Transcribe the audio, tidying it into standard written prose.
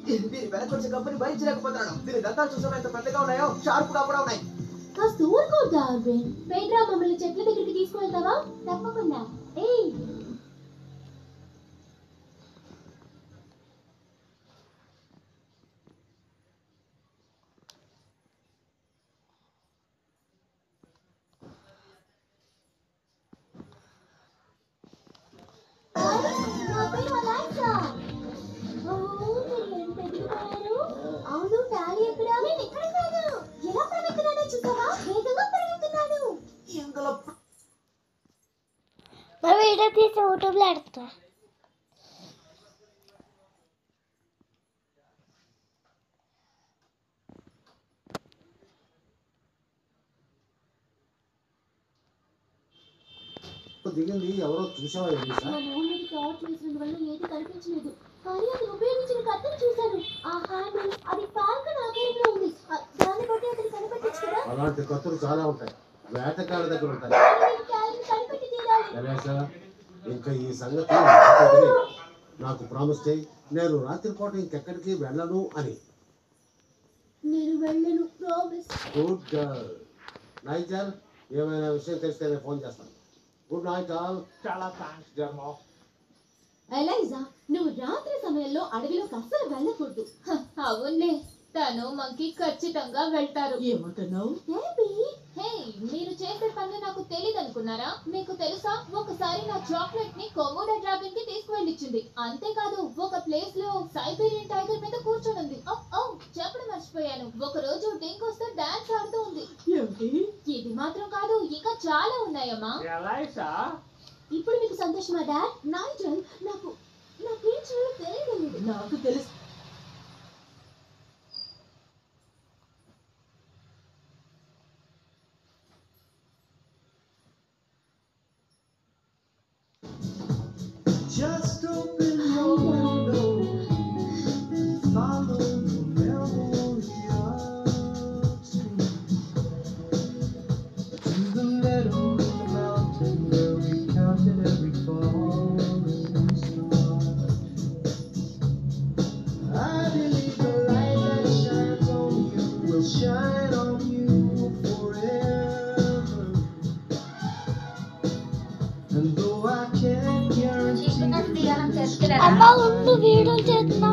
దీని వెనక వచ్చే కంపెనీ భరించలేకపోతున్నాను. దీని దంతాలు చూసాం ఎంత పెద్దగా ఉన్నాయో, షార్ప్ గా కూడా ఉన్నాయి. కాస్త ఊరుకో డార్విన్. పేడ్రా మమ్మల్ని చెట్ల దగ్గరికి తీసుకువెళ్తావా? తప్పకుండా. ఏయ్ అవును, డాడీ ఎక్కడ? నేను ఇక్కడ కాదు. ఎలా పరిగెత్తున్నాడో చూసావా? వేగంగా పరిగెత్తున్నాడు. ఇందులో మరి వీడియో తీసి యూట్యూబ్లో పెడతా. దిగింది ఎవరో చూసావా? నా మౌనికి టార్చ్ వేసినందువల్ల ఏది కనిపించలేదు, కానీ అతను ఉపయోగించిన కత్తిని చూశాను. ఆ హ్యాండిల్ అది ఫాల్కన్ ఆకారంలో ఉంది. దాన్ని బట్టి అతను కనిపెట్టచ్చు కదా. అలాంటి కత్తులు చాలా ఉంటాయి, వేటగాళ్ళ దగ్గర ఉంటాయి. కనిపెట్టి తీరాలి. గణేశ, ఇంకా ఈ సంగతి నాకు ప్రామిస్ చేయి. నేను రాత్రిపూట ఇంకెక్కడికి వెళ్ళను అని. నేను వెళ్ళను, ప్రామిస్. Good girl. నైజర్, ఏమైనా విషయం తెలిస్తే నేను ఫోన్ చేస్తాను. Good night all. చాలా థ్యాంక్స్ జర్మో. ఎలైజా, నువ్వు రాత్రి సమయంలో అడవిలోకి అస్సలు వెళ్ళకూడదు. అవునే, తను మంకి ఖచ్చితంగా వెళ్తారు. ఏమంటున్నావు? హే, మీరు చేసే పని నాకు తెలియదు అనుకున్నారా? మీకు తెలుసా, ఒకసారి నా చాక్లెట్ ని కొమోడో డ్రాగన్ కి తీసుకువెళ్ళిచ్చింది. అంతేకాదు, ఒక ప్లేస్ లో సైబీరియన్ టైగర్ మీద కూర్చొని ఉంది. చెప్పడం మర్చిపోయాను, ఒక రోజు డింగోస్ తో డాన్స్ ఆడుతూ ఉంది. ఇది మాత్రం కాదు, ఇంకా చాలా ఉన్నాయమ్మా. ఇప్పుడు మీకు సంతోషమా డాడ్? నైజల్, నాకేం చేయాలో తెలియదు. నాకు తెలుసు. Just open your window and follow the memory of stream to the meadow in the mountain where we counted every falling star. I believe the light that shines on you will shine on you forever. And though I can't guarantee అమ్మ ఉండు, video చేస్తున్నా.